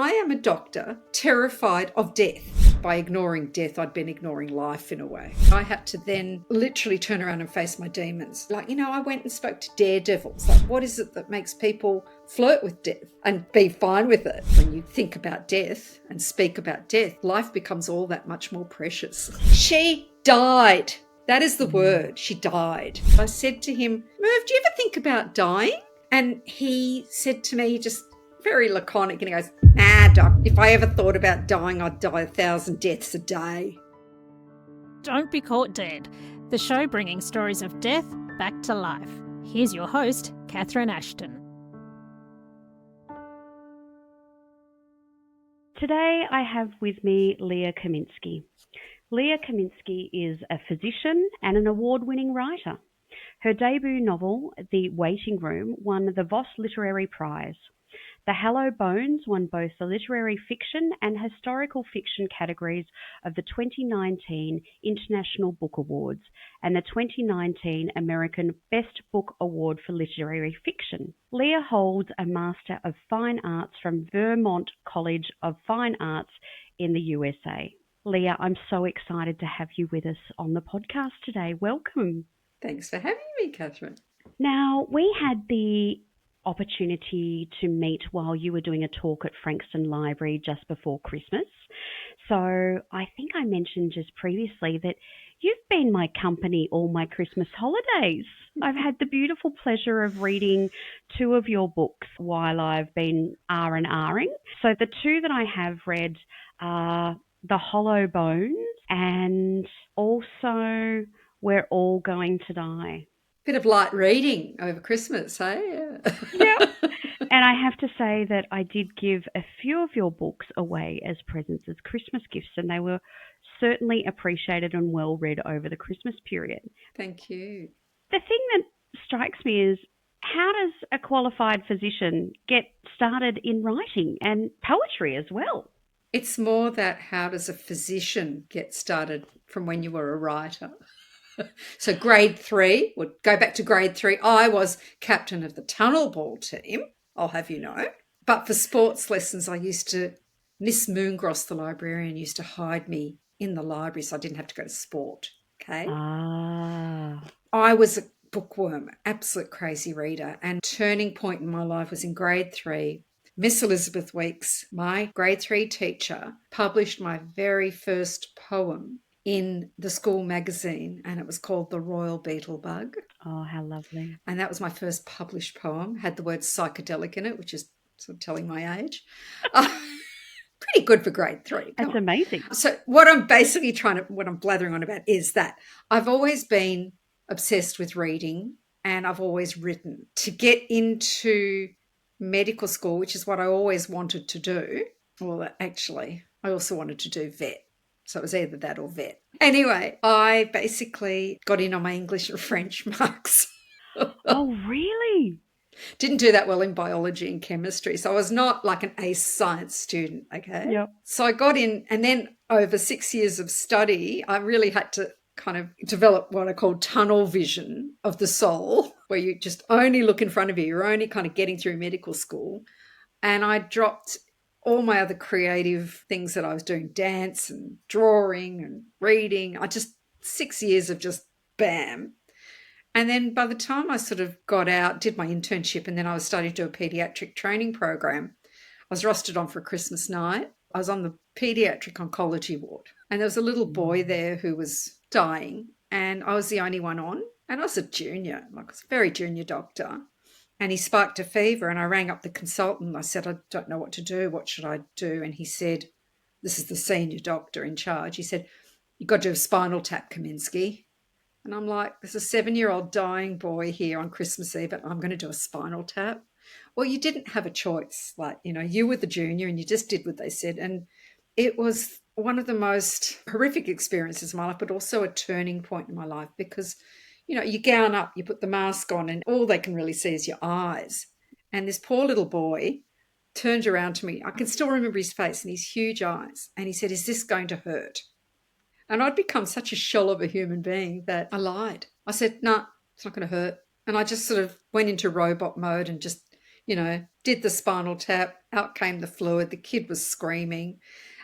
I am a doctor terrified of death. By ignoring death, I'd been ignoring life in a way. I had to then literally turn around and face my demons. I went and spoke to daredevils. What is it that makes people flirt with death and be fine with it? When you think about death and speak about death, life becomes all that much more precious. She died. That is the word. She died. I said to him, Merv, do you ever think about dying? And he said to me, just very laconic, and he goes, nah, doc, if I ever thought about dying, I'd die 1,000 deaths a day. Don't Be Caught Dead, the show bringing stories of death back to life. Here's your host, Catherine Ashton. Today I have with me Leah Kaminsky. Leah Kaminsky is a physician and an award-winning writer. Her debut novel, The Waiting Room, won the Voss Literary Prize. The Hallow Bones won both the literary fiction and historical fiction categories of the 2019 International Book Awards and the 2019 American Best Book Award for Literary Fiction. Leah holds a Master of Fine Arts from Vermont College of Fine Arts in the USA. Leah, I'm so excited to have you with us on the podcast today. Welcome. Thanks for having me, Catherine. Now, we had the opportunity to meet while you were doing a talk at Frankston Library just before Christmas. So I think I mentioned just previously that you've been my company all my Christmas holidays. I've had the beautiful pleasure of reading two of your books while I've been R&Ring. So the two that I have read are The Hollow Bones and also We're All Going to Die. Bit of light reading over Christmas, hey? Yeah. And I have to say that I did give a few of your books away as presents, as Christmas gifts, and they were certainly appreciated and well read over the Christmas period. Thank you. The thing that strikes me is, how does a qualified physician get started in writing and poetry as well? It's more that how does a physician get started from when you were a writer? So grade 3, would go back to grade 3, I was captain of the tunnel ball team, I'll have you know. But for sports lessons, Miss Moongross, the librarian, used to hide me in the library so I didn't have to go to sport, okay? I was a bookworm, absolute crazy reader, and turning point in my life was in grade 3. Miss Elizabeth Weeks, my grade 3 teacher, published my very first poem in the school magazine, and it was called The Royal Beetlebug. Oh, how lovely. And that was my first published poem, had the word psychedelic in it, which is sort of telling my age. Pretty good for grade 3. That's amazing. So what I'm blathering on about is that I've always been obsessed with reading, and I've always written. To get into medical school, which is what I always wanted to do, well, actually, I also wanted to do vet. So it was either that or vet. Anyway, I basically got in on my English and French marks. Oh, really? Didn't do that well in biology and chemistry. So I was not like an ace science student, okay? Yep. So I got in, and then over 6 years of study, I really had to kind of develop what I call tunnel vision of the soul, where you just only look in front of you. You're only kind of getting through medical school. And I dropped all my other creative things that I was doing, dance and drawing and reading. 6 years of just bam. And then by the time I sort of got out, did my internship, and then I was starting to do a pediatric training program, I was rostered on for a Christmas night. I was on the pediatric oncology ward, and there was a little boy there who was dying, and I was the only one on. And I was a junior, I was a very junior doctor. And he spiked a fever, and I rang up the consultant. I said, I don't know what to do. What should I do? And he said, this is the senior doctor in charge. He said, you've got to do a spinal tap, Kaminsky. And I'm like, there's a 7-year-old dying boy here on Christmas Eve, and I'm going to do a spinal tap. Well, you didn't have a choice. You were the junior and you just did what they said. And it was one of the most horrific experiences in my life, but also a turning point in my life because you gown up, you put the mask on, and all they can really see is your eyes. And this poor little boy turned around to me. I can still remember his face and his huge eyes. And he said, is this going to hurt? And I'd become such a shell of a human being that I lied. I said, no, it's not going to hurt. And I just sort of went into robot mode and just did the spinal tap, out came the fluid, the kid was screaming.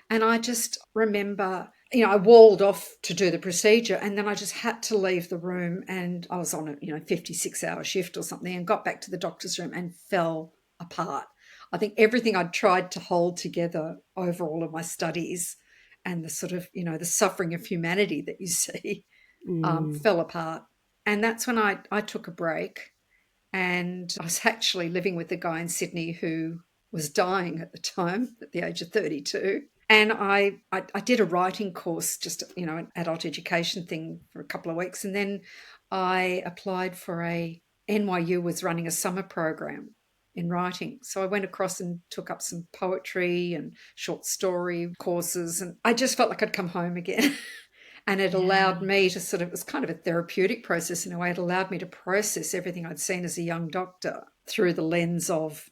And I just remember, I walled off to do the procedure and then I just had to leave the room, and I was on a, 56-hour shift or something, and got back to the doctor's room and fell apart. I think everything I'd tried to hold together over all of my studies and the sort of, the suffering of humanity that you see fell apart. And that's when I took a break, and I was actually living with a guy in Sydney who was dying at the time at the age of 32. And I did a writing course, just, an adult education thing for a couple of weeks. And then I applied for NYU was running a summer program in writing. So I went across and took up some poetry and short story courses. And I just felt like I'd come home again. And it allowed me to it was kind of a therapeutic process in a way. It allowed me to process everything I'd seen as a young doctor through the lens of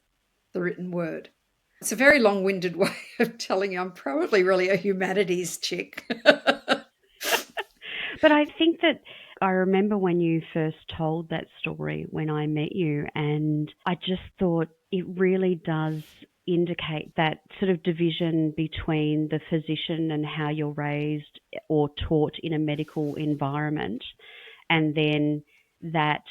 the written word. It's a very long-winded way of telling you I'm probably really a humanities chick. But I think that I remember when you first told that story when I met you, and I just thought it really does indicate that sort of division between the physician and how you're raised or taught in a medical environment, and then that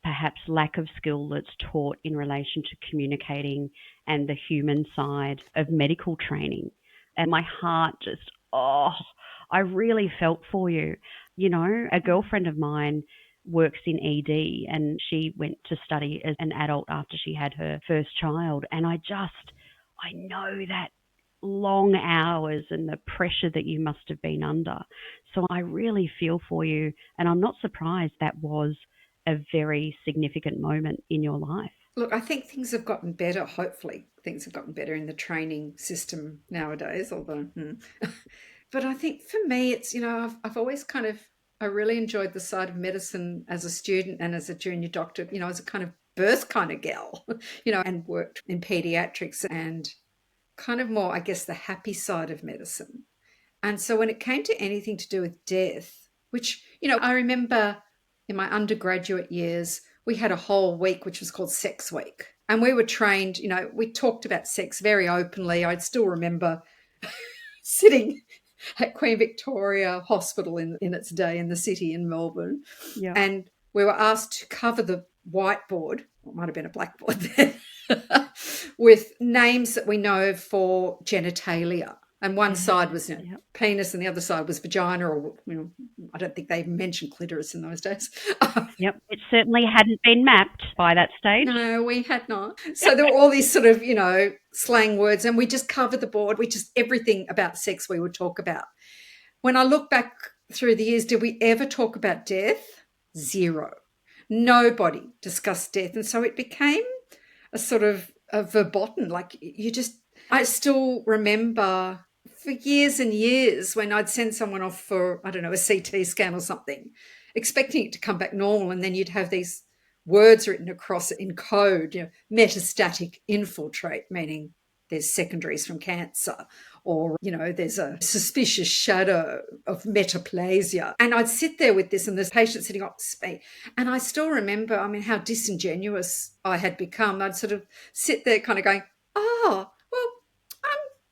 perhaps lack of skill that's taught in relation to communicating and the human side of medical training. And my heart just, I really felt for you. A girlfriend of mine works in ED, and she went to study as an adult after she had her first child. And I know that long hours and the pressure that you must have been under. So I really feel for you. And I'm not surprised that was a very significant moment in your life. Look, I think things have gotten better. Hopefully, things have gotten better in the training system nowadays, although. But I think for me, it's, I've always I really enjoyed the side of medicine as a student and as a junior doctor, as a kind of birth kind of gal, and worked in pediatrics and kind of more, I guess, the happy side of medicine. And so when it came to anything to do with death, which, I remember in my undergraduate years, we had a whole week which was called Sex Week. And we were trained, we talked about sex very openly. I'd still remember sitting at Queen Victoria Hospital in its day in the city in Melbourne. Yeah. And we were asked to cover the whiteboard, it might have been a blackboard then, with names that we know for genitalia. And one side was penis and the other side was vagina, or, I don't think they even mentioned clitoris in those days. Yep. It certainly hadn't been mapped by that stage. No, we had not. So there were all these sort of, slang words, and we just covered the board. Everything about sex we would talk about. When I look back through the years, did we ever talk about death? Zero. Nobody discussed death. And so it became a sort of a verboten. I still remember for years and years when I'd send someone off for, I don't know, a CT scan or something, expecting it to come back normal, and then you'd have these words written across it in code, metastatic infiltrate, meaning there's secondaries from cancer, or, there's a suspicious shadow of metaplasia. And I'd sit there with this, and this patient sitting opposite me, and I still remember, how disingenuous I had become. I'd sort of sit there kind of going,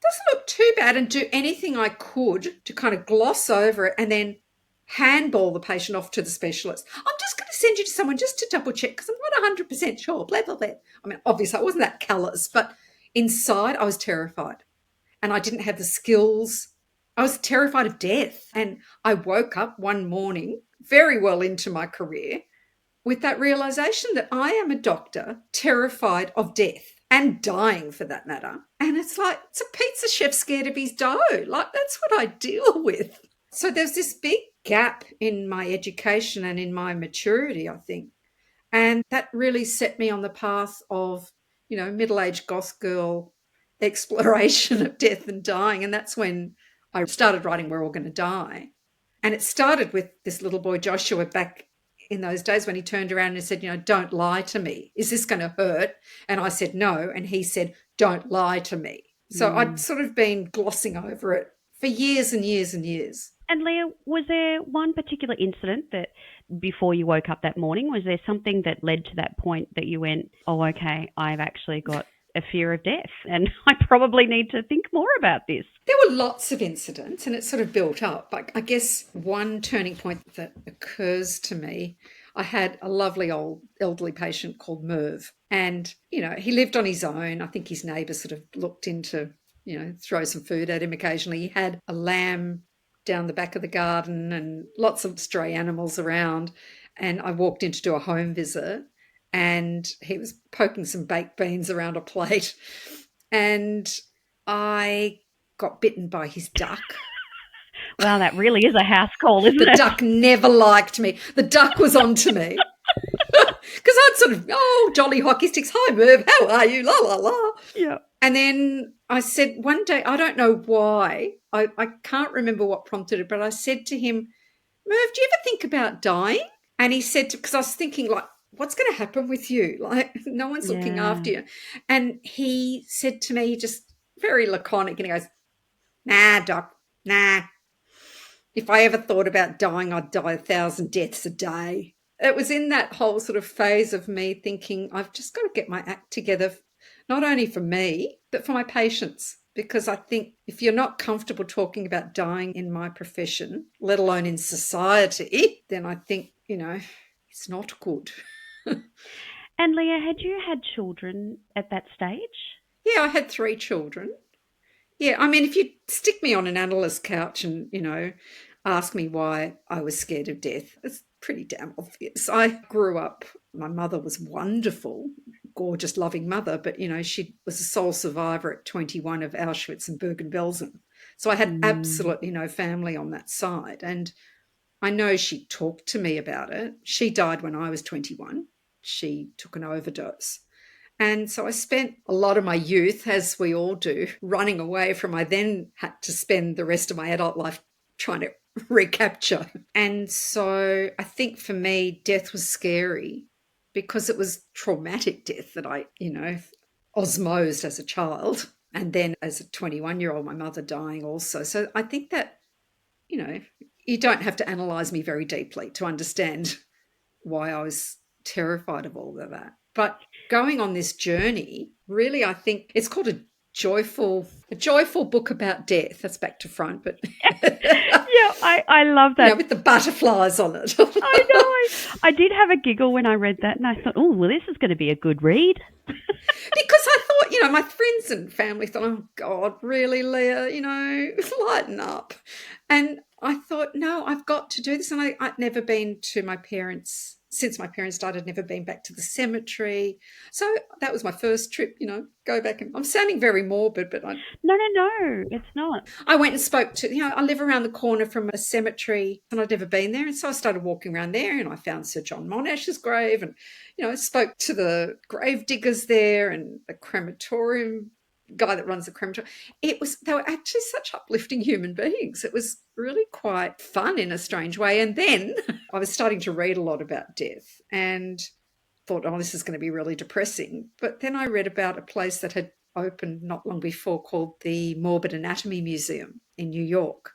doesn't look too bad, and do anything I could to kind of gloss over it and then handball the patient off to the specialist. I'm just going to send you to someone just to double check because I'm not 100% sure, blah, blah, blah. Obviously I wasn't that callous, but inside I was terrified and I didn't have the skills. I was terrified of death. And I woke up one morning very well into my career with that realization that I am a doctor terrified of death and dying for that matter. And it's like, it's a pizza chef scared of his dough. Like, that's what I deal with. So there's this big gap in my education and in my maturity, I think. And that really set me on the path of, middle-aged goth girl exploration of death and dying. And that's when I started writing We're All Going to Die. And it started with this little boy, Joshua, back in those days when he turned around and said, don't lie to me. Is this going to hurt? And I said, no. And he said, don't lie to me. So I'd sort of been glossing over it for years and years and years. And Leah, was there one particular incident that before you woke up that morning? Was there something that led to that point that you went, oh, okay, I've actually got a fear of death and I probably need to think more about this? There were lots of incidents and it sort of built up. But I guess one turning point that occurs to me, I had a lovely old elderly patient called Merv. And, he lived on his own. I think his neighbour sort of looked into, throw some food at him occasionally. He had a lamb down the back of the garden and lots of stray animals around. And I walked in to do a home visit and he was poking some baked beans around a plate. And I got bitten by his duck. Wow, that really is a house call, isn't it? The duck never liked me. The duck was onto me. Because I'd sort of, jolly hockey sticks. Hi, Merv, how are you? La, la, la. Yeah. And then I said one day, I don't know why, I can't remember what prompted it, but I said to him, Merv, do you ever think about dying? And he said, because I was thinking, like, what's going to happen with you? Like, no one's looking after you. And he said to me, just very laconic, and he goes, nah, doc, nah. If I ever thought about dying, I'd die 1,000 deaths a day. It was in that whole sort of phase of me thinking, I've just got to get my act together, not only for me, but for my patients. Because I think if you're not comfortable talking about dying in my profession, let alone in society, then I think, it's not good. And Leah, had you had children at that stage? Yeah, I had 3 children. Yeah, I mean, if you stick me on an analyst's couch and, ask me why I was scared of death, it's pretty damn obvious. I grew up, my mother was wonderful, gorgeous, loving mother, but, she was a sole survivor at 21 of Auschwitz and Bergen-Belsen. So I had absolutely no family on that side. And I know she talked to me about it. She died when I was 21. She took an overdose. And so I spent a lot of my youth, as we all do, running away from. I then had to spend the rest of my adult life trying to recapture. And so I think for me, death was scary because it was traumatic death that I, osmosed as a child. And then as a 21-year-old, my mother dying also. So I think that, you don't have to analyse me very deeply to understand why I was terrified of all of that. But going on this journey, really, I think it's called a joyful book about death. That's back to front, but yeah, I love that. With the butterflies on it. I know. I did have a giggle when I read that, and I thought, oh, well, this is going to be a good read. Because I thought, my friends and family thought, oh, God, really, Leah, lighten up. And I thought, no, I've got to do this. And I'd never been to my parents' since my parents died. I'd never been back to the cemetery. So that was my first trip, go back. And I'm sounding very morbid, but No, it's not. I went and spoke to, I live around the corner from a cemetery and I'd never been there. And so I started walking around there and I found Sir John Monash's grave and, I spoke to the grave diggers there and the crematorium guy that runs the crematorium. They were actually such uplifting human beings. It was really quite fun in a strange way. And then I was starting to read a lot about death and thought, oh, this is going to be really depressing. But then I read about a place that had opened not long before called the Morbid Anatomy Museum in New York.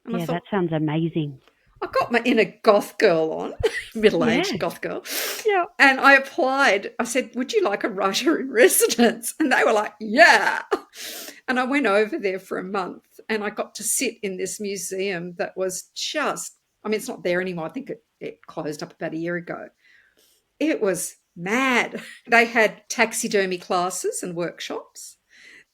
And yeah, that sounds amazing. I got my inner goth girl on, middle-aged goth girl. Yeah. And I applied. I said, would you like a writer in residence? And they were like, yeah. And I went over there for a month and I got to sit in this museum that was just, it's not there anymore. I think it closed up about a year ago. It was mad. They had taxidermy classes and workshops.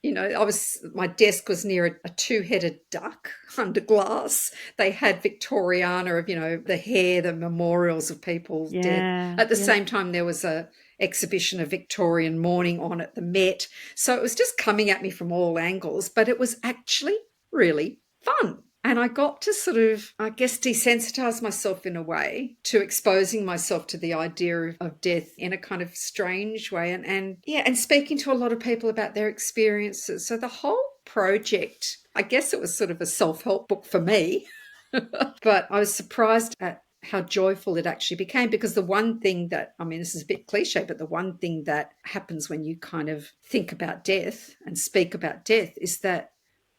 My desk was near a 2-headed duck under glass. They had Victoriana of, the hair, the memorials of people's death. At the same time, there was a exhibition of Victorian mourning on at the Met. So it was just coming at me from all angles, but it was actually really fun. And I got to sort of, I guess, desensitize myself in a way to exposing myself to the idea of death in a kind of strange way and speaking to a lot of people about their experiences. So the whole project, I guess it was sort of a self-help book for me, but I was surprised at how joyful it actually became because the one thing that, this is a bit cliche, but the one thing that happens when you kind of think about death and speak about death is that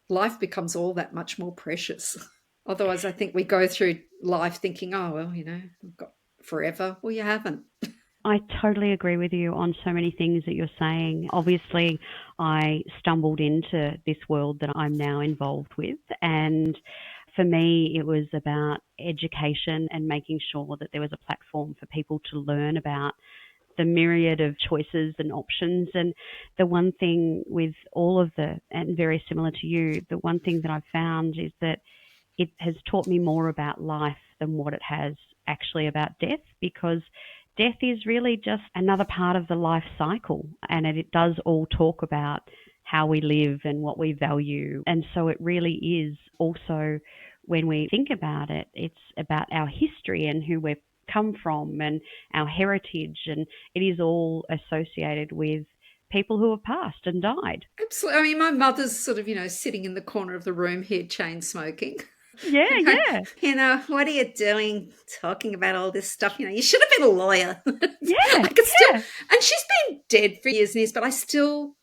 life becomes all that much more precious. Otherwise, I think we go through life thinking, oh, well, I've got forever. Well, you haven't. I totally agree with you on so many things that you're saying. Obviously, I stumbled into this world that I'm now involved with, and for me, it was about education and making sure that there was a platform for people to learn about the myriad of choices and options. And the one thing with all of and very similar to you, the one thing that I've found is that it has taught me more about life than what it has actually about death, because death is really just another part of the life cycle, and it does all talk about how we live and what we value. And so it really is also, when we think about it, it's about our history and who we've come from and our heritage, and it is all associated with people who have passed and died. Absolutely. I mean, my mother's sort of, sitting in the corner of the room here, chain smoking. Yeah, And going, yeah. what are you doing talking about all this stuff? You should have been a lawyer. Yeah, I could still, yeah. and she's been dead for years and years, but I still,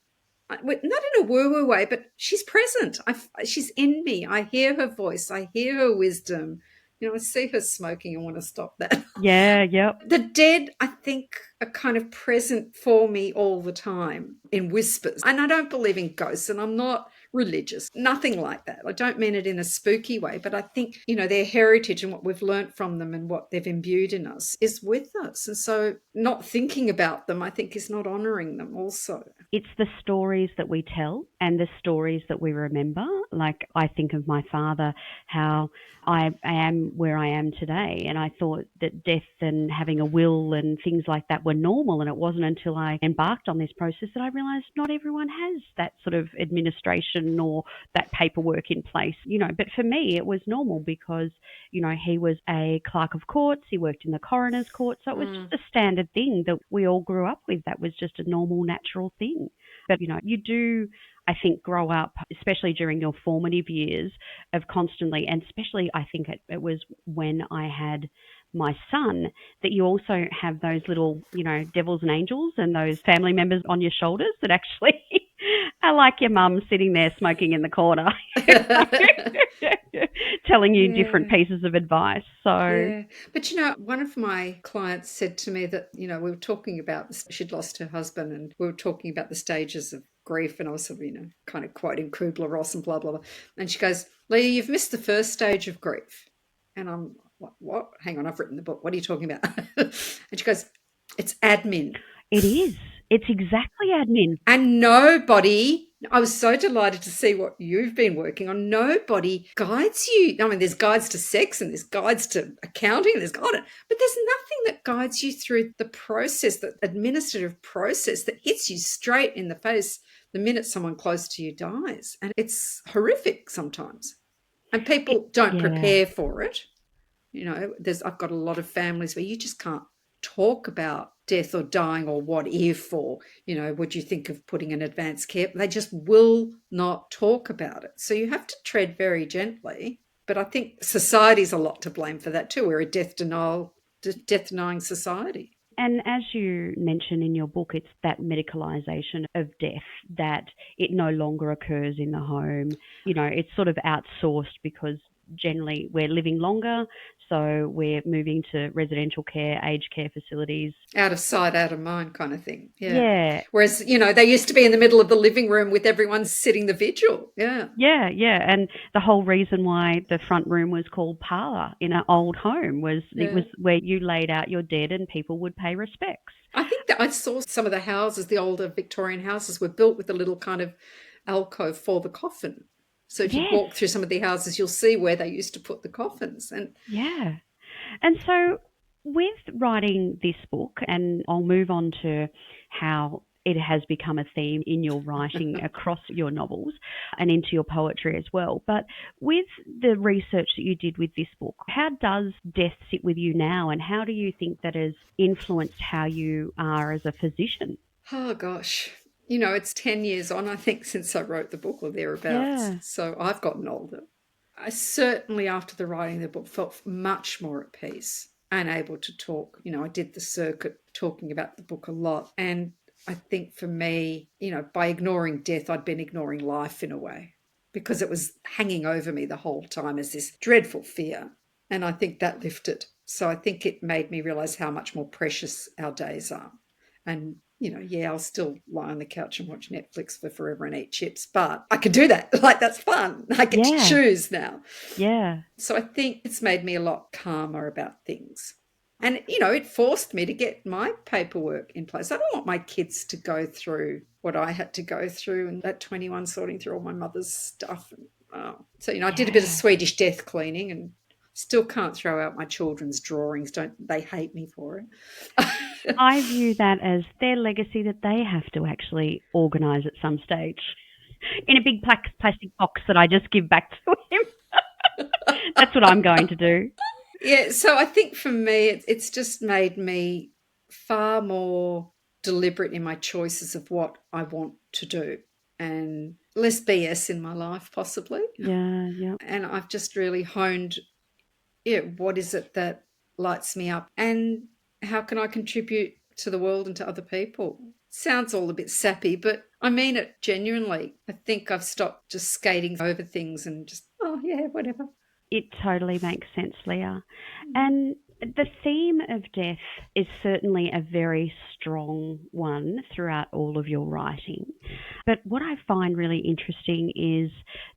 not in a woo-woo way, but she's present. She's in me. I hear her voice. I hear her wisdom. I see her smoking and want to stop that. Yeah, yep. The dead, I think, are kind of present for me all the time in whispers. And I don't believe in ghosts, and I'm not religious, nothing like that. I don't mean it in a spooky way, but I think, their heritage and what we've learnt from them and what they've imbued in us is with us. And so not thinking about them, I think, is not honouring them also. It's the stories that we tell and the stories that we remember. Like, I think of my father, how I am where I am today, and I thought that death and having a will and things like that were normal, and it wasn't until I embarked on this process that I realised not everyone has that sort of administration or that paperwork in place, But for me, it was normal because, he was a clerk of courts, he worked in the coroner's court, so it was just a standard thing that we all grew up with. That was just a normal, natural thing. But, you do, I think, grow up, especially during your formative years, of constantly, and especially I think it was when I had my son, that you also have those little, devils and angels and those family members on your shoulders that actually are like your mum sitting there smoking in the corner, telling you different pieces of advice. So yeah, but one of my clients said to me that we were talking about she'd lost her husband, and we were talking about the stages of grief, and I was sort of kind of quoting Kubler-Ross and blah blah blah, and she goes, "Leah, you've missed the first stage of grief," and I'm like, "What? Hang on, I've written the book. What are you talking about?" And she goes, "It's admin." it is. It's exactly admin. And I was so delighted to see what you've been working on. Nobody guides you. I mean, there's guides to sex and there's guides to accounting and but there's nothing that guides you through the process, the administrative process that hits you straight in the face the minute someone close to you dies. And it's horrific sometimes. And people don't prepare for it. I've got a lot of families where you just can't talk about death or dying or what if, or would you think of putting an advanced care? They just will not talk about it. So you have to tread very gently. But I think society's a lot to blame for that too. We're a death denying society. And as you mention in your book, it's that medicalisation of death, that it no longer occurs in the home. It's sort of outsourced because generally we're living longer, so we're moving to residential care, aged care facilities. Out of sight, out of mind kind of thing. Yeah. Whereas, they used to be in the middle of the living room with everyone sitting the vigil. Yeah. Yeah, yeah. And the whole reason why the front room was called parlour in an old home was it was where you laid out your dead and people would pay respects. I think that I saw some of the houses, the older Victorian houses, were built with a little kind of alcove for the coffin. So if you walk through some of the houses, you'll see where they used to put the coffins. And And so with writing this book, and I'll move on to how it has become a theme in your writing across your novels and into your poetry as well. But with the research that you did with this book, how does death sit with you now, and how do you think that has influenced how you are as a physician? Oh, gosh. It's 10 years on, I think, since I wrote the book or thereabouts. Yeah. So I've gotten older. I certainly, after the writing of the book, felt much more at peace and able to talk. I did the circuit talking about the book a lot. And I think for me, by ignoring death, I'd been ignoring life in a way, because it was hanging over me the whole time as this dreadful fear. And I think that lifted. So I think it made me realize how much more precious our days are. And, yeah, I'll still lie on the couch and watch Netflix for forever and eat chips, but I can do that. Like, that's fun. I get to Yeah, choose now. yeah. So I think it's made me a lot calmer about things. And, it forced me to get my paperwork in place. I don't want my kids to go through what I had to go through and at 21 sorting through all my mother's stuff. So, I did a bit of Yeah. Swedish death cleaning and still can't throw out my children's drawings. Don't they hate me for it? I view that as their legacy that they have to actually organise at some stage in a big plastic box that I just give back to him. That's what I'm going to do. Yeah, so I think for me, it's just made me far more deliberate in my choices of what I want to do and less BS in my life, possibly. Yeah, yeah. And I've just really honed, yeah, what is it that lights me up and how can I contribute to the world and to other people? Sounds all a bit sappy, but I mean it genuinely. I think I've stopped just skating over things and just, oh, yeah, whatever. It totally makes sense, Leah. And the theme of death is certainly a very strong one throughout all of your writing. But what I find really interesting is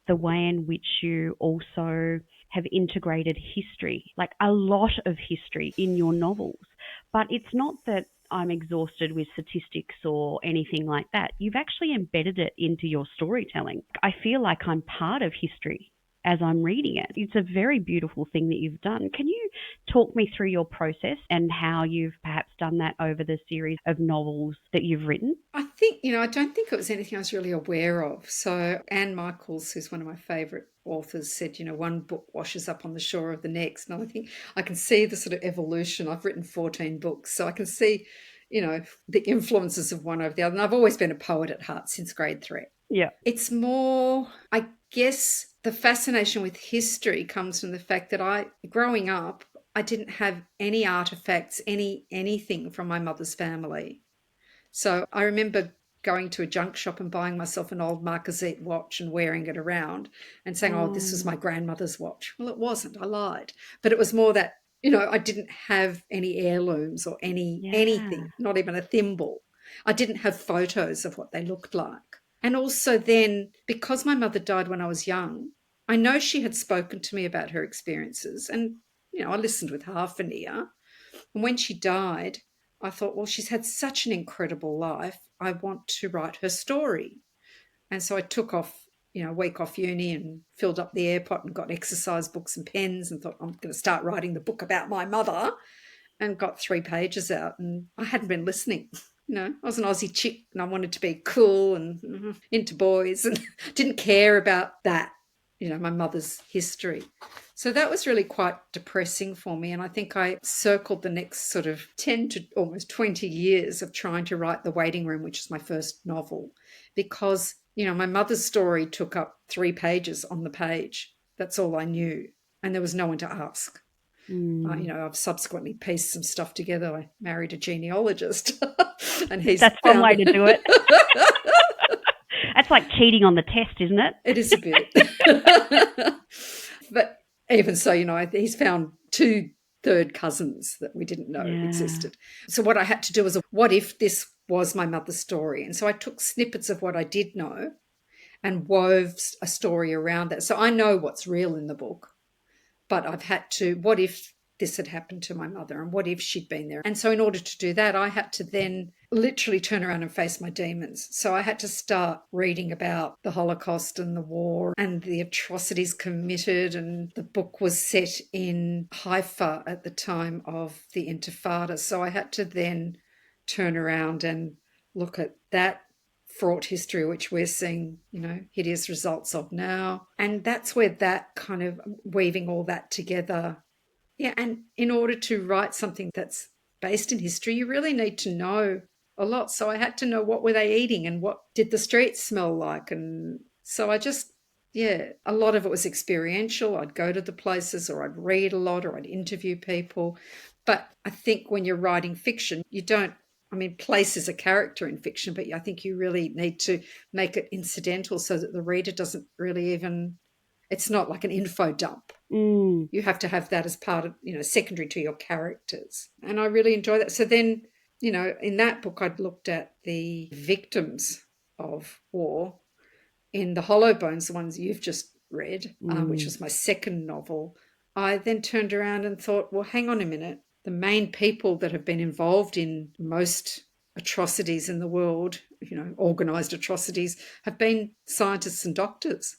the way in which you also have integrated history, like a lot of history in your novels. But it's not that I'm exhausted with statistics or anything like that. You've actually embedded it into your storytelling. I feel like I'm part of history as I'm reading it. It's a very beautiful thing that you've done. Can you talk me through your process and how you've perhaps done that over the series of novels that you've written? I think, I don't think it was anything I was really aware of. So Anne Michaels, who's one of my favourite authors, said, one book washes up on the shore of the next. And I think I can see the sort of evolution. I've written 14 books, so I can see, the influences of one over the other. And I've always been a poet at heart since grade 3. Yeah. It's more, I guess, the fascination with history comes from the fact that growing up, I didn't have any artifacts, anything from my mother's family. So I remember going to a junk shop and buying myself an old Marquisite watch and wearing it around and saying, oh, this was Oh, my grandmother's watch. Well, it wasn't. I lied. But it was more that, I didn't have any heirlooms or yeah. anything, not even a thimble. I didn't have photos of what they looked like. And also then, because my mother died when I was young, I know she had spoken to me about her experiences. And, I listened with half an ear. And when she died, I thought, well, she's had such an incredible life. I want to write her story. And so I took off, a week off uni and filled up the airpot and got exercise books and pens and thought, I'm going to start writing the book about my mother, and got 3 pages out. And I hadn't been listening. I was an Aussie chick and I wanted to be cool and into boys and didn't care about that, my mother's history. So that was really quite depressing for me. And I think I circled the next sort of 10 to almost 20 years of trying to write The Waiting Room, which is my first novel, because, my mother's story took up 3 pages on the page. That's all I knew. And there was no one to ask. Mm. I've subsequently pieced some stuff together. I married a genealogist and he's That's one found way to do it. That's like cheating on the test, isn't it? it is a bit. But even so, he's found 2 third cousins that we didn't know Yeah. existed. So what I had to do was, what if this was my mother's story? And so I took snippets of what I did know and wove a story around that. So I know what's real in the book, but I've had to, what if this had happened to my mother and what if she'd been there? And so in order to do that, I had to then literally turn around and face my demons. So I had to start reading about the Holocaust and the war and the atrocities committed. And the book was set in Haifa at the time of the Intifada. So I had to then turn around and look at that fraught history, which we're seeing, hideous results of now. And that's where that kind of weaving all that together. Yeah. And in order to write something that's based in history, you really need to know a lot. So I had to know, what were they eating and what did the streets smell like? And so I just, yeah, a lot of it was experiential. I'd go to the places or I'd read a lot or I'd interview people. But I think when you're writing fiction, you don't, place is a character in fiction, but I think you really need to make it incidental so that the reader doesn't really even It's not like an info dump. Mm. You have to have that as part of, secondary to your characters. And I really enjoy that. So then, in that book, I'd looked at the victims of war. In The Hollow Bones, the ones you've just read, which was my second novel, I then turned around and thought, well, hang on a minute. The main people that have been involved in most atrocities in the world, organised atrocities, have been scientists and doctors.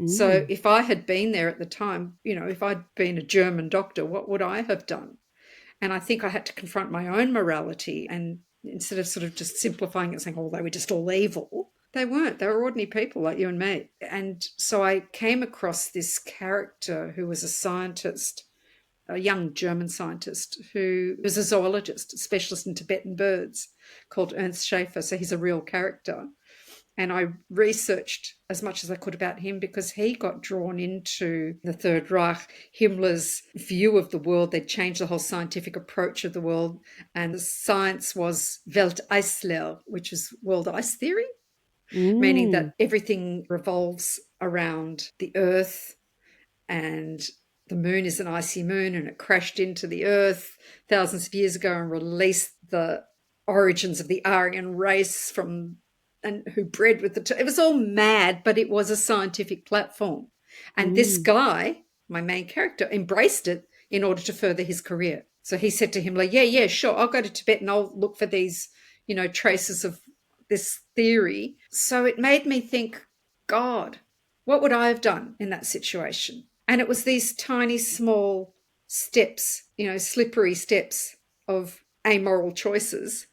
So if I had been there at the time, if I'd been a German doctor, what would I have done? And I think I had to confront my own morality, and instead of sort of just simplifying it and saying, oh, they were just all evil, they weren't. They were ordinary people like you and me. And so I came across this character who was a scientist, a young German scientist who was a zoologist, a specialist in Tibetan birds, called Ernst Schaefer. So he's a real character. And I researched as much as I could about him because he got drawn into the Third Reich, Himmler's view of the world. They'd changed the whole scientific approach of the world. And the science was Welteisslehre, which is world ice theory, meaning that everything revolves around the Earth, and the moon is an icy moon, and it crashed into the Earth thousands of years ago and released the origins of the Aryan race and who bred with it was all mad, but it was a scientific platform. And this guy, my main character, embraced it in order to further his career. So he said to him, like, yeah, sure, I'll go to Tibet and I'll look for these, traces of this theory. So it made me think, God, what would I have done in that situation? And it was these tiny, small steps, slippery steps of amoral choices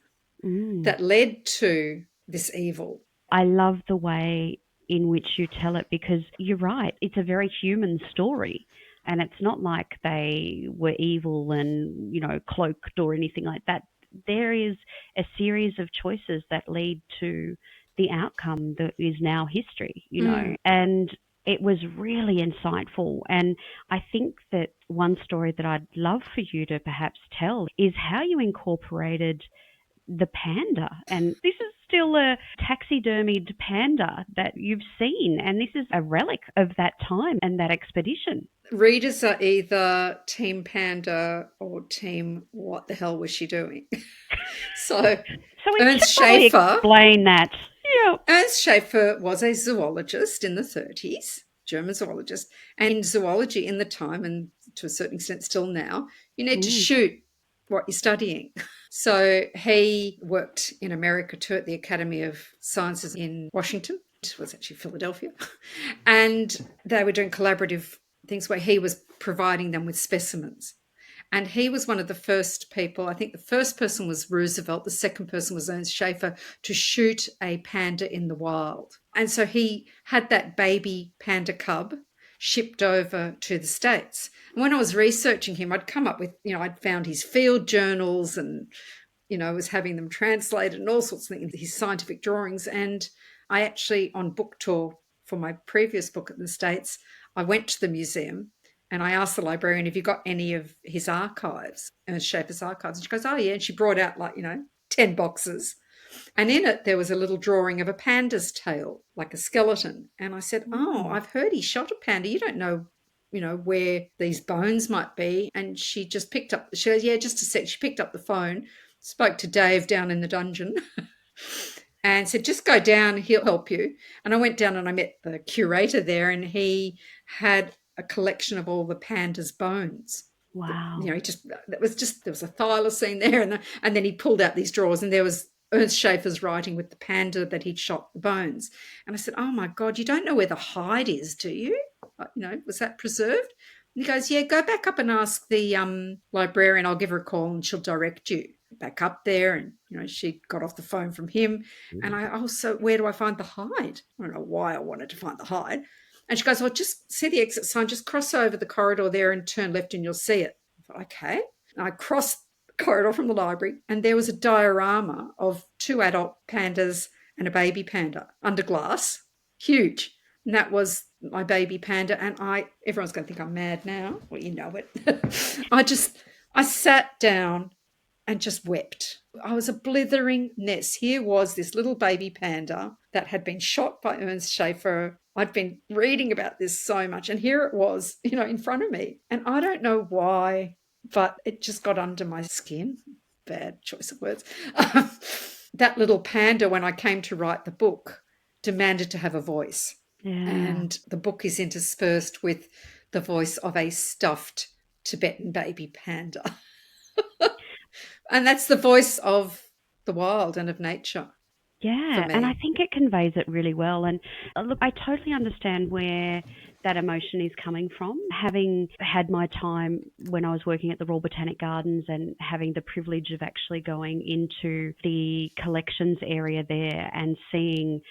that led to this evil. I love the way in which you tell it because you're right. It's a very human story. And it's not like they were evil and, cloaked or anything like that. There is a series of choices that lead to the outcome that is now history, and it was really insightful. And I think that one story that I'd love for you to perhaps tell is how you incorporated the panda. And this is still a taxidermied panda that you've seen. And this is a relic of that time and that expedition. Readers are either team panda or team what the hell was she doing? So Ernst Schaefer, explain that. Yeah. Ernst Schaefer was a zoologist in the 30s, German zoologist. And in zoology in the time, and to a certain extent still now, you need to shoot what you're studying. So he worked in America too at the Academy of Sciences in Washington. It was actually Philadelphia. And they were doing collaborative things where he was providing them with specimens. And he was one of the first people, I think the first person was Roosevelt, the second person was Ernst Schaefer, to shoot a panda in the wild. And so he had that baby panda cub shipped over to the States. And when I was researching him, I'd come up with, I'd found his field journals and, was having them translated and all sorts of things, his scientific drawings. And I actually, on book tour for my previous book in the States, I went to the museum and I asked the librarian, have you got any of his archives, Ernst Schaefer's archives? And she goes, oh, yeah. And she brought out 10 boxes. And in it, there was a little drawing of a panda's tail, like a skeleton. And I said, oh, I've heard he shot a panda. You don't know, where these bones might be. And she just picked up, she goes, yeah, just a sec. She picked up the phone, spoke to Dave down in the dungeon and said, just go down, he'll help you. And I went down and I met the curator there, and he had a collection of all the panda's bones. Wow. There was a thylacine there, and then he pulled out these drawers, and there was Ernst Schaefer's writing with the panda that he'd shot the bones. And I said, oh my God, you don't know where the hide is, do you? Was that preserved? And he goes, yeah, go back up and ask the librarian. I'll give her a call and she'll direct you. Back up there, and she got off the phone from him. And I also, where do I find the hide? I don't know why I wanted to find the hide. And she goes, well, just see the exit sign, just cross over the corridor there and turn left and you'll see it. I thought, okay. And I crossed the corridor from the library, and there was a diorama of 2 adult pandas and a baby panda under glass, huge. And that was my baby panda. And everyone's going to think I'm mad now. Well, you know it. I sat down and just wept. I was a blithering mess. Here was this little baby panda that had been shot by Ernst Schaefer. I'd been reading about this so much, and here it was, in front of me. And I don't know why, but it just got under my skin. Bad choice of words. That little panda, when I came to write the book, demanded to have a voice. Yeah. And the book is interspersed with the voice of a stuffed Tibetan baby panda. And that's the voice of the wild and of nature for Yeah, and I me. think it conveys it really well. And look, I totally understand where that emotion is coming from. Having had my time when I was working at the Royal Botanic Gardens and having the privilege of actually going into the collections area there and seeing,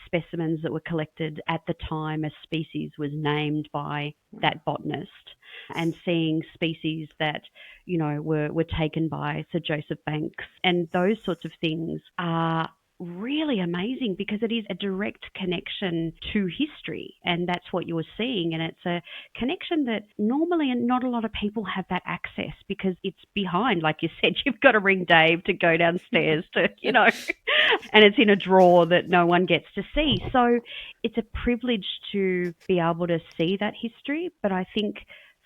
specimens that were collected at the time a species was named by that botanist, and seeing species that were taken by Sir Joseph Banks, and those sorts of things are really amazing because it is a direct connection to history, and that's what you're seeing. And it's a connection that normally not a lot of people have that access because it's behind, like you said, you've got to ring Dave to go downstairs to, and it's in a drawer that no one gets to see. So it's a privilege to be able to see that history. But I think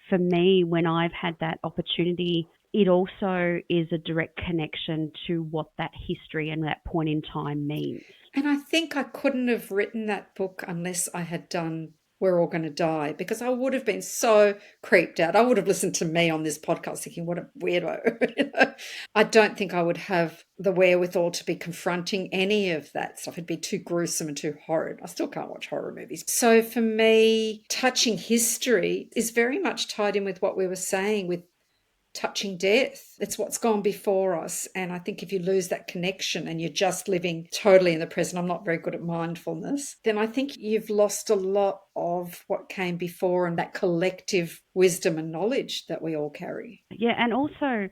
for me, when I've had that opportunity, it also is a direct connection to what that history and that point in time means. And I think I couldn't have written that book unless I had done We're All Going to Die, because I would have been so creeped out. I would have listened to me on this podcast thinking, what a weirdo. I don't think I would have the wherewithal to be confronting any of that stuff. It'd be too gruesome and too horrid. I still can't watch horror movies. So for me, touching history is very much tied in with what we were saying with touching death. It's what's gone before us. And I think if you lose that connection and you're just living totally in the present, I'm not very good at mindfulness, then I think you've lost a lot of what came before and that collective wisdom and knowledge that we all carry. Yeah, and also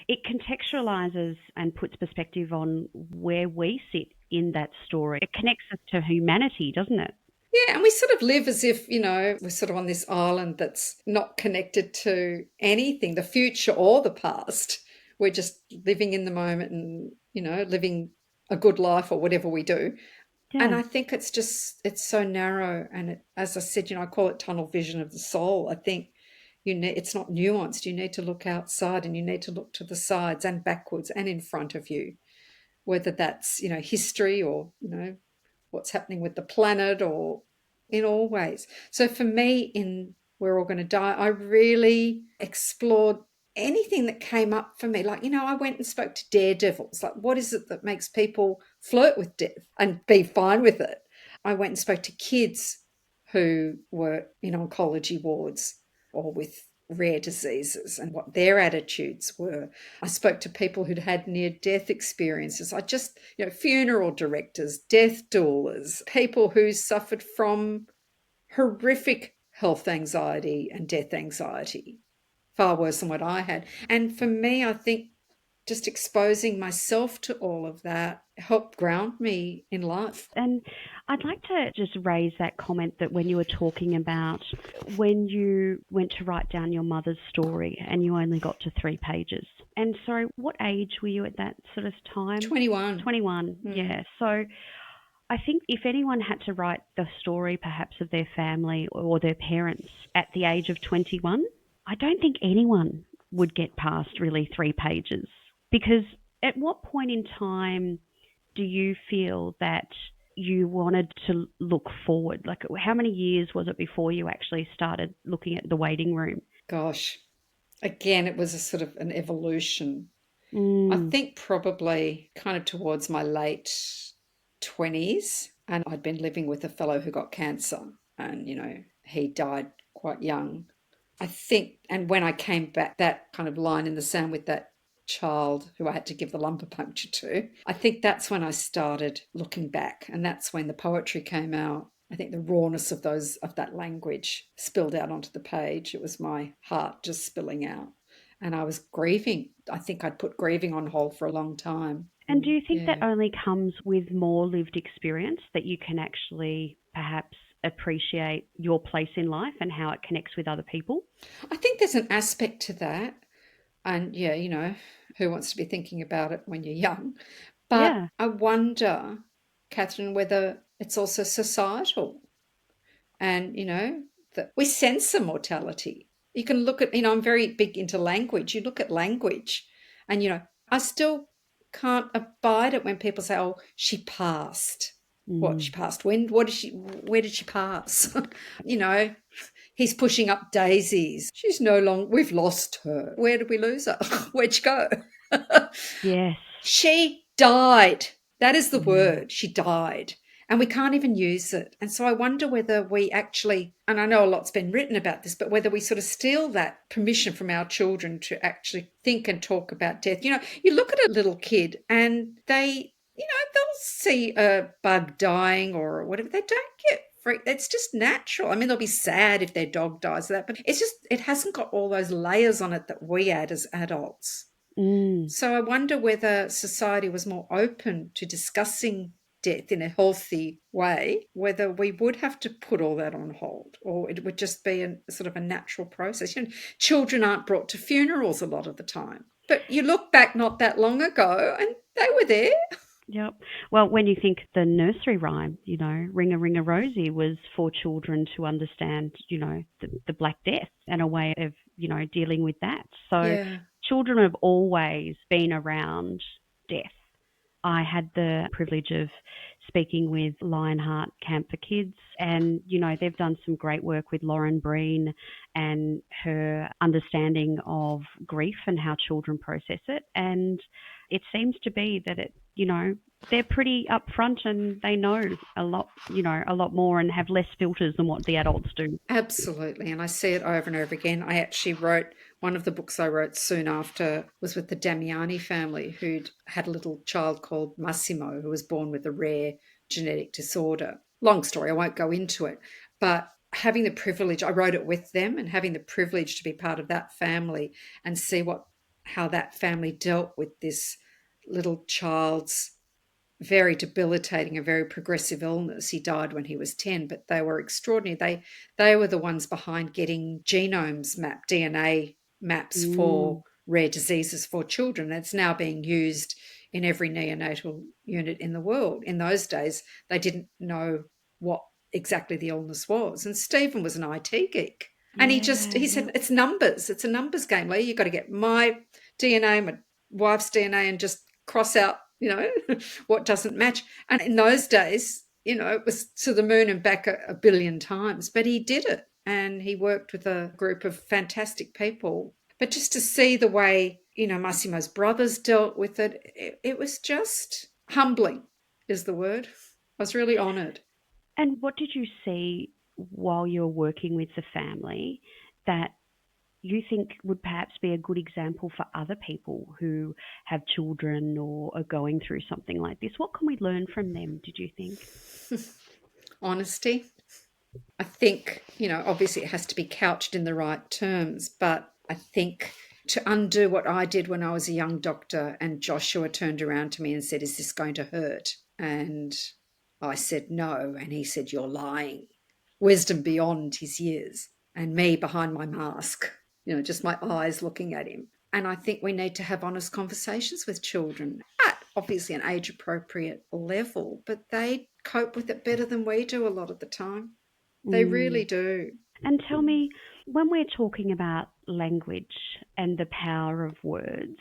it contextualizes and puts perspective on where we sit in that story. It connects us to humanity, doesn't it? Yeah, and we sort of live as if, we're sort of on this island that's not connected to anything, the future or the past. We're just living in the moment and, living a good life or whatever we do. And Yeah. I think it's so narrow. And as I said, I call it tunnel vision of the soul. I think it's not nuanced. You need to look outside and you need to look to the sides and backwards and in front of you, whether that's, history or, what's happening with the planet or in all ways. So for me, in We're All Going to Die, I really explored anything that came up for me. Like, I went and spoke to daredevils. Like, what is it that makes people flirt with death and be fine with it? I went and spoke to kids who were in oncology wards or with rare diseases and what their attitudes were. I spoke to people who'd had near-death experiences. Funeral directors, death doulas, people who suffered from horrific health anxiety and death anxiety, far worse than what I had. And for me, I think just exposing myself to all of that helped ground me in life. And I'd like to just raise that comment that when you were talking about when you went to write down your mother's story and you only got to 3 pages. And sorry, what age were you at that sort of time? 21. 21, yeah. So I think if anyone had to write the story perhaps of their family or their parents at the age of 21, I don't think anyone would get past really 3 pages. Because at what point in time do you feel that you wanted to look forward? Like, how many years was it before you actually started looking at the waiting room? Gosh, again, it was a sort of an evolution. I Mm. think probably kind of towards my late 20s. And I'd been living with a fellow who got cancer and, he died quite young. I think, and when I came back, that kind of line in the sand with that child who I had to give the lumbar puncture to, I think that's when I started looking back, and that's when the poetry came out. I think the rawness of that language spilled out onto the page. It was my heart just spilling out, and I was grieving. I think I'd put grieving on hold for a long time. And do you think Yeah. that only comes with more lived experience, that you can actually perhaps appreciate your place in life and how it connects with other people? I think there's an aspect to that. And yeah, who wants to be thinking about it when you're young? But Yeah. I wonder Catherine, whether it's also societal and, that we censor mortality. You can look at, I'm very big into language. You look at language and, I still can't abide it when people say, oh, she passed. What, she Mm. passed when? Where did she pass? you know, he's pushing up daisies. She's no longer, we've lost her. Where did we lose her? Where'd she go? Yes. She died. That is the Mm. word. She died. And we can't even use it. And so I wonder whether we actually, and I know a lot's been written about this, but whether we sort of steal that permission from our children to actually think and talk about death. You look at a little kid and they'll see a bug dying or whatever. They don't get freaked. It's just natural. I mean, they'll be sad if their dog dies, but it hasn't got all those layers on it that we add as adults. Mm. So I wonder whether society was more open to discussing death in a healthy way, whether we would have to put all that on hold or it would just be a sort of a natural process. Children aren't brought to funerals a lot of the time. But you look back not that long ago and they were there. Yep. Well, when you think the nursery rhyme, Ring a Ring a Rosie was for children to understand, the Black Death and a way of, dealing with that. So Yeah. children have always been around death. I had the privilege of speaking with Lionheart Camp for Kids, and they've done some great work with Lauren Breen and her understanding of grief and how children process it. And it seems to be that they're pretty upfront and they know a lot more and have less filters than what the adults do. Absolutely. And I see it over and over again. I actually wrote one of the books I wrote soon after was with the Damiani family who'd had a little child called Massimo who was born with a rare genetic disorder. Long story, I won't go into it. But having the privilege, I wrote it with them and having the privilege to be part of that family and see how that family dealt with this little child's very debilitating, a very progressive illness. He died when he was 10, but they were extraordinary. They were the ones behind getting genomes mapped, DNA maps Mm, for rare diseases for children. It's now being used in every neonatal unit in the world. In those days, they didn't know what exactly the illness was. And Stephen was an IT geek. And yeah, he yeah. said, it's numbers. It's a numbers game, Leah. You've got to get my DNA, my wife's DNA, and just cross out, what doesn't match. And in those days, it was to the moon and back a billion times, but he did it. And he worked with a group of fantastic people. But just to see the way, Massimo's brothers dealt with it was just humbling, is the word. I was really honoured. And what did you see while you were working with the family that you think would perhaps be a good example for other people who have children or are going through something like this? What can we learn from them, did you think? Honesty. I think, obviously it has to be couched in the right terms, but I think to undo what I did when I was a young doctor and Joshua turned around to me and said, is this going to hurt? And I said, no. And he said, you're lying. Wisdom beyond his years and me behind my mask, just my eyes looking at him. And I think we need to have honest conversations with children at obviously an age appropriate level, but they cope with it better than we do a lot of the time. They really Mm. do. And tell me, when we're talking about language and the power of words,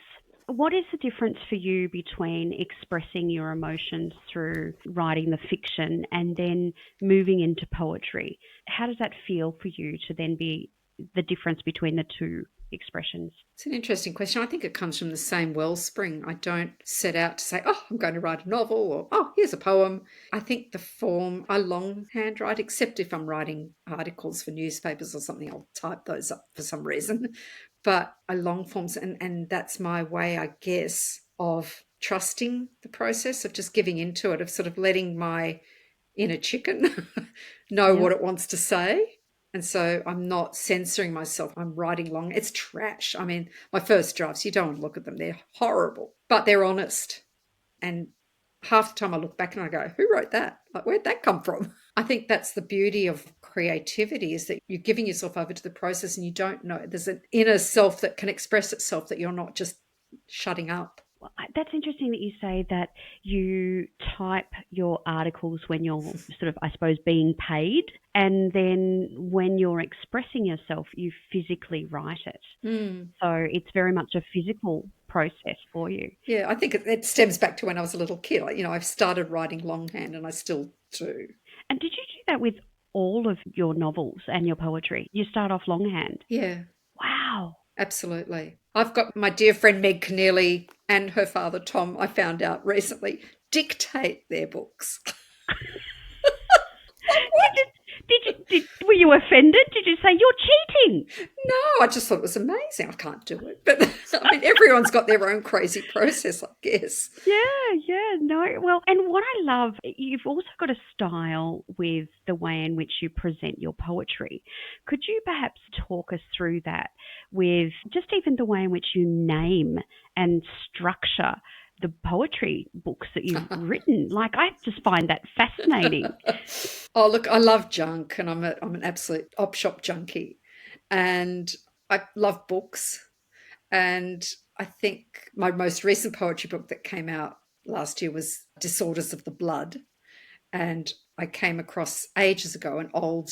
what is the difference for you between expressing your emotions through writing the fiction and then moving into poetry? How does that feel for you to then be the difference between the two expressions? It's an interesting question. I think it comes from the same wellspring. I don't set out to say, oh, I'm going to write a novel or, oh, here's a poem. I think the form, I longhand write, except if I'm writing articles for newspapers or something, I'll type those up for some reason. But I long forms, and that's my way, I guess, of trusting the process, of just giving into it, of sort of letting my inner chicken know what Yep. it wants to say. And so I'm not censoring myself. I'm writing long. It's trash. I mean, my first drafts, you don't want to look at them. They're horrible, but they're honest. And half the time I look back and I go, who wrote that? Like, where'd that come from? I think that's the beauty of creativity, is that you're giving yourself over to the process and you don't know. There's an inner self that can express itself, that you're not just shutting up. Well, that's interesting that you say that you type your articles when you're sort of, I suppose, being paid, and then when you're expressing yourself, you physically write it. Mm. So it's very much a physical process for you. Yeah, I think it stems back to when I was a little kid. I've started writing longhand and I still do. And did you do that with all of your novels and your poetry? You start off longhand. Yeah, Wow. absolutely. I've got my dear friend Meg Keneally and her father Tom, I found out recently, dictate their books. Like, what? Were you offended? Did you say you're cheating? No, I just thought it was amazing. I can't do it. But I mean, everyone's got their own crazy process, I guess. Yeah, no. Well, and what I love, you've also got a style with the way in which you present your poetry. Could you perhaps talk us through that with just even the way in which you name and structure the poetry books that you've written? Like, I just find that fascinating. Oh, look, I love junk and I'm an absolute op shop junkie. And I love books. And I think my most recent poetry book that came out last year was Disorders of the Blood. And I came across ages ago an old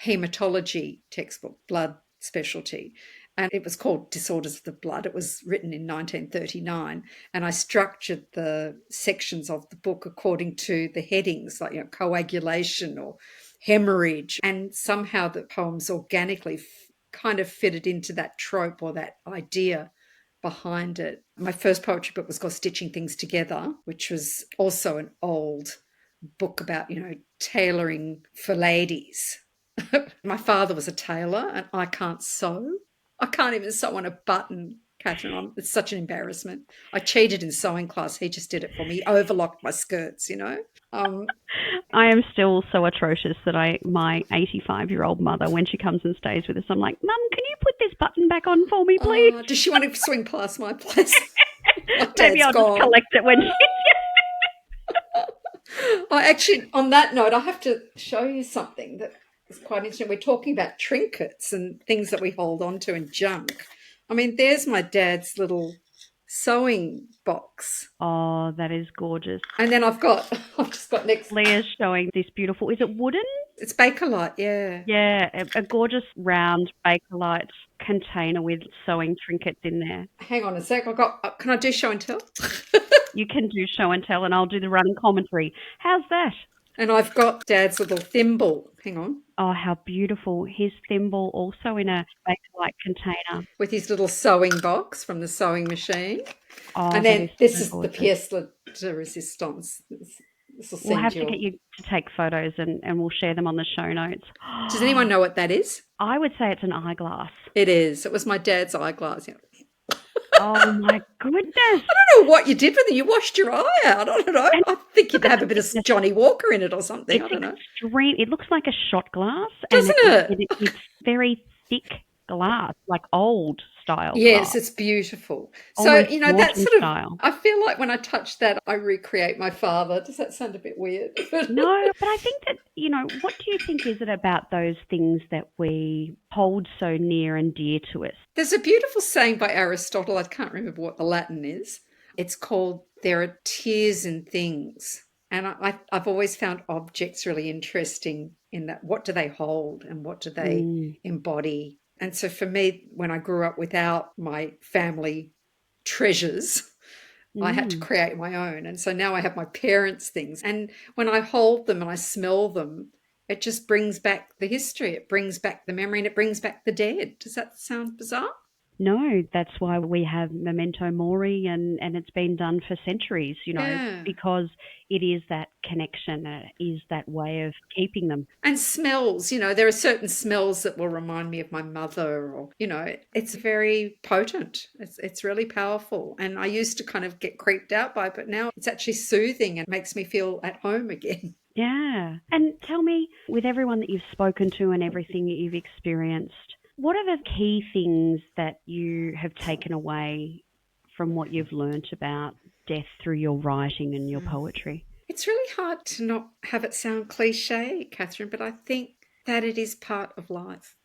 hematology textbook, blood specialty, and it was called Disorders of the Blood. It was written in 1939, and I structured the sections of the book according to the headings, like coagulation or hemorrhage, and somehow the poems organically kind of fitted into that trope or that idea behind it. My first poetry book was called Stitching Things Together, which was also an old book about, tailoring for ladies. My father was a tailor and I can't sew. I can't even sew on a button, Catherine. It's such an embarrassment. I cheated in sewing class. He just did it for me. He overlocked my skirts. Um, I am still so atrocious that my 85-year-old mother, when she comes and stays with us, I'm like, Mum, can you put this button back on for me, please? does she want to swing past my place? My Maybe dad's I'll gone. just collect it when I actually, on that note, I have to show you something that is quite interesting. We're talking about trinkets and things that we hold on to and junk. I mean, there's my dad's little sewing box. Oh, that is gorgeous. And then I've just got next. Leah's showing this beautiful, is it wooden? It's Bakelite, yeah. Yeah, a gorgeous round Bakelite container with sewing trinkets in there. Hang on a sec. Can I do show and tell? You can do show and tell, and I'll do the running commentary. How's that? And I've got Dad's little thimble. Hang on. Oh, how beautiful. His thimble also in a Bakelite container. With his little sewing box from the sewing machine. Oh, and then that this so is the gorgeous. pièce de résistance. This will We'll send have you. to get you to take photos and we'll share them on the show notes. Does anyone know what that is? I would say it's an eyeglass. It is. It was my dad's eyeglass. Oh my goodness. I don't know what you did with it. You washed your eye out. I don't know. I think you'd have a bit of Johnny Walker in it or something. I don't know. It looks like a shot glass. Doesn't and it's very thick glass, like old style Yes, glass. it's beautiful. Almost So, that Norton sort of, style. I feel like when I touch that, I recreate my father. Does that sound a bit weird? No, but I think that, what do you think is it about those things that we hold so near and dear to us? There's a beautiful saying by Aristotle. I can't remember what the Latin is. It's called, there are tears in things. And I've always found objects really interesting in that. What do they hold and what do they embody? And so for me, when I grew up without my family treasures, I had to create my own. And so now I have my parents' things. And when I hold them and I smell them, it just brings back the history. It brings back the memory and it brings back the dead. Does that sound bizarre? No, that's why we have memento mori and it's been done for centuries, because it is that connection, it is that way of keeping them. And smells, there are certain smells that will remind me of my mother or, it's very potent. It's really powerful. And I used to kind of get creeped out by it, but now it's actually soothing and makes me feel at home again. Yeah. And tell me, with everyone that you've spoken to and everything that you've experienced, what are the key things that you have taken away from what you've learnt about death through your writing and your poetry? It's really hard to not have it sound cliche, Catherine, but I think that it is part of life.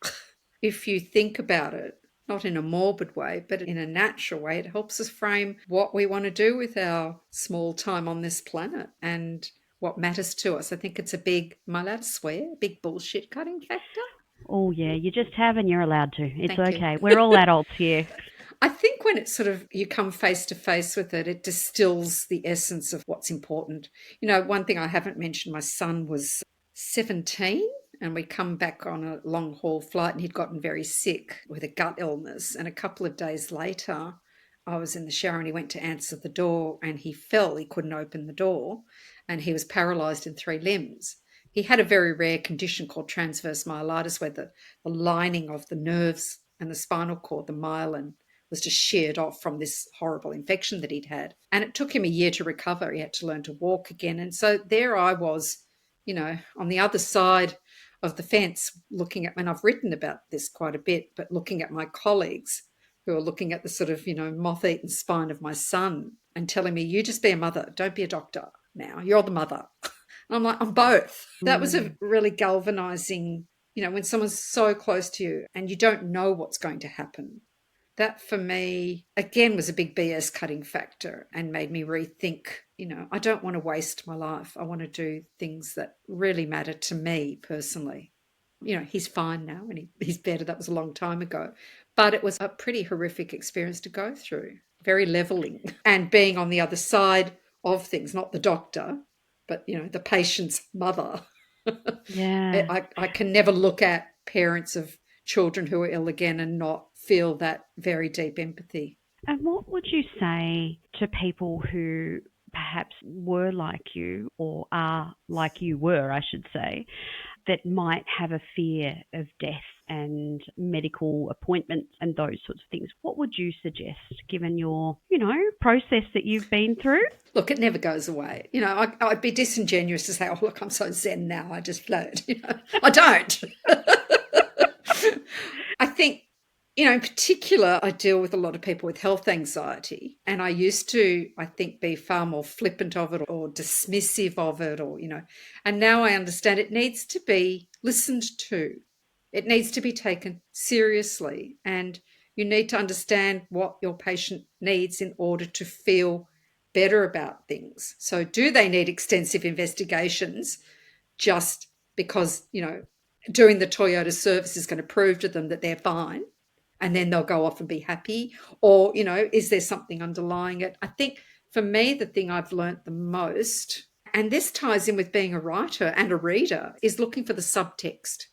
If you think about it, not in a morbid way, but in a natural way. It helps us frame what we want to do with our small time on this planet and what matters to us. I think it's a big, am I allowed to swear? A big bullshit cutting factor. Oh, yeah, you just have and you're allowed to. It's Thank you. okay. We're all adults here. I think when it's sort of you come face to face with it, it distills the essence of what's important. You know, one thing I haven't mentioned, my son was 17 and we come back on a long haul flight and he'd gotten very sick with a gut illness. And a couple of days later, I was in the shower and he went to answer the door and he fell. He couldn't open the door and he was paralyzed in 3 limbs. He had a very rare condition called transverse myelitis where the lining of the nerves and the spinal cord, the myelin, was just sheared off from this horrible infection that he'd had. And it took him a year to recover. He had to learn to walk again. And so there I was, you know, on the other side of the fence looking at, and I've written about this quite a bit, but looking at my colleagues who are looking at the sort of, you know, moth-eaten spine of my son and telling me, you just be a mother, don't be a doctor now. You're the mother. And I'm like, I'm both. That was a really galvanizing, you know, when someone's so close to you and you don't know what's going to happen. That for me, again, was a big BS cutting factor and made me rethink, you know, I don't want to waste my life. I want to do things that really matter to me personally. You know, he's fine now and he's better. That was a long time ago. But it was a pretty horrific experience to go through, very leveling. And being on the other side of things, not the doctor, but, you know, the patient's mother. Yeah. I can never look at parents of children who are ill again and not feel that very deep empathy. And what would you say to people who perhaps were like you or are like you were, I should say, that might have a fear of death and medical appointments and those sorts of things? What would you suggest given your, you know, process that you've been through? Look, it never goes away. You know, I'd be disingenuous to say, oh, look, I'm so zen now, I just float. You know, I don't. I think, you know, in particular, I deal with a lot of people with health anxiety. And I used to, I think, be far more flippant of it or dismissive of it or, you know, and now I understand it needs to be listened to. It needs to be taken seriously. And you need to understand what your patient needs in order to feel better about things. So do they need extensive investigations just because, you know, doing the Toyota service is going to prove to them that they're fine and then they'll go off and be happy? Or, you know, is there something underlying it? I think for me, the thing I've learnt the most, and this ties in with being a writer and a reader, is looking for the subtext,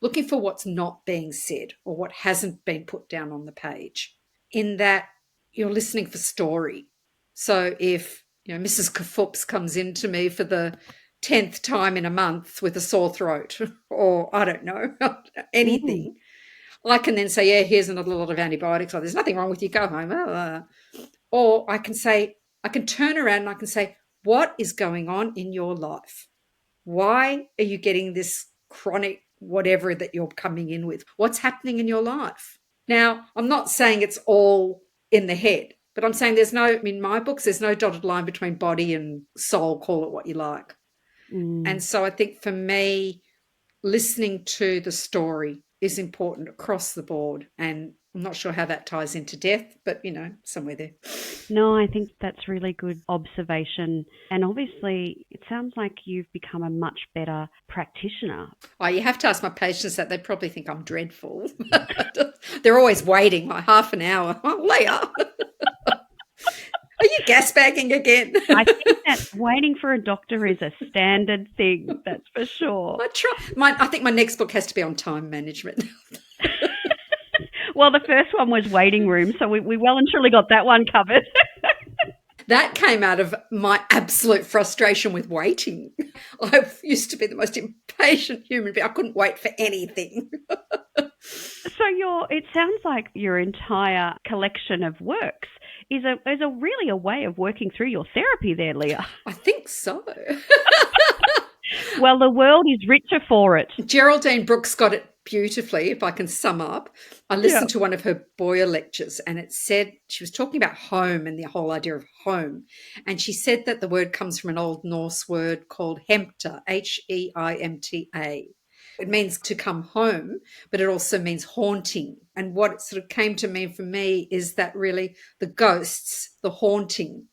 looking for what's not being said or what hasn't been put down on the page, in that you're listening for story. So if, you know, Mrs. Kafoops comes in to me for the 10th time in a month with a sore throat or I don't know, anything, I can then say, yeah, here's another lot of antibiotics, or there's nothing wrong with you, go home. Or I can say, I can turn around and I can say, what is going on in your life? Why are you getting this chronic whatever that you're coming in with? What's happening in your life? Now, I'm not saying it's all in the head, but I'm saying there's no, in my books, there's no dotted line between body and soul, call it what you like. And so I think for me, listening to the story is important across the board. And I'm not sure how that ties into death, but, you know, somewhere there. No, I think that's really good observation. And obviously, it sounds like you've become a much better practitioner. Oh, you have to ask my patients that. They probably think I'm dreadful. They're always waiting like half an hour. Oh, Leah, are you gas bagging again? I think that waiting for a doctor is a standard thing, that's for sure. I think my next book has to be on time management. Well, the first one was waiting room, so we well and truly got that one covered. That came out of my absolute frustration with waiting. I used to be the most impatient human being. I couldn't wait for anything. So it sounds like your entire collection of works is really a way of working through your therapy there, Leah. I think so. Well, the world is richer for it. Geraldine Brooks got it beautifully, if I can sum up. I listened to one of her Boyer lectures and it said, she was talking about home and the whole idea of home. And she said that the word comes from an Old Norse word called hemta, Heimta. It means to come home, but it also means haunting. And what it sort of came to mean for me is that really the ghosts, the haunting,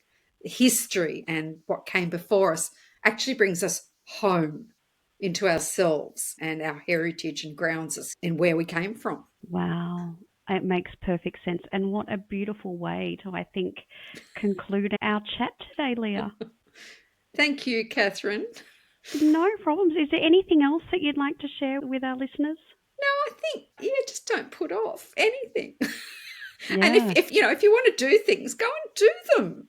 the history, and what came before us actually brings us home into ourselves and our heritage and grounds us in where we came from. Wow. It makes perfect sense. And what a beautiful way to, I think, conclude our chat today, Leah. Thank you, Catherine. No problems. Is there anything else that you'd like to share with our listeners? No, I think, just don't put off anything. And Yeah, if if you want to do things, go and do them.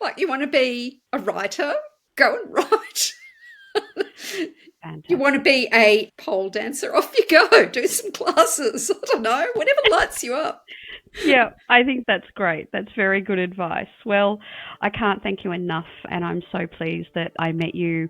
Like you want to be a writer, go and write. You want to fantastic. be a pole dancer, off you go. Do some classes. I don't know, whatever lights you up. Yeah, I think that's great. That's very good advice. Well, I can't thank you enough, and I'm so pleased that I met you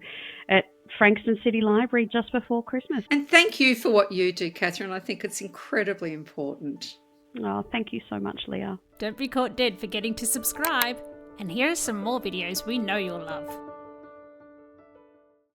at Frankston City Library just before Christmas. And thank you for what you do, Catherine. I think it's incredibly important. Oh, thank you so much, Leah. Don't be caught dead forgetting to subscribe. And here are some more videos we know you'll love.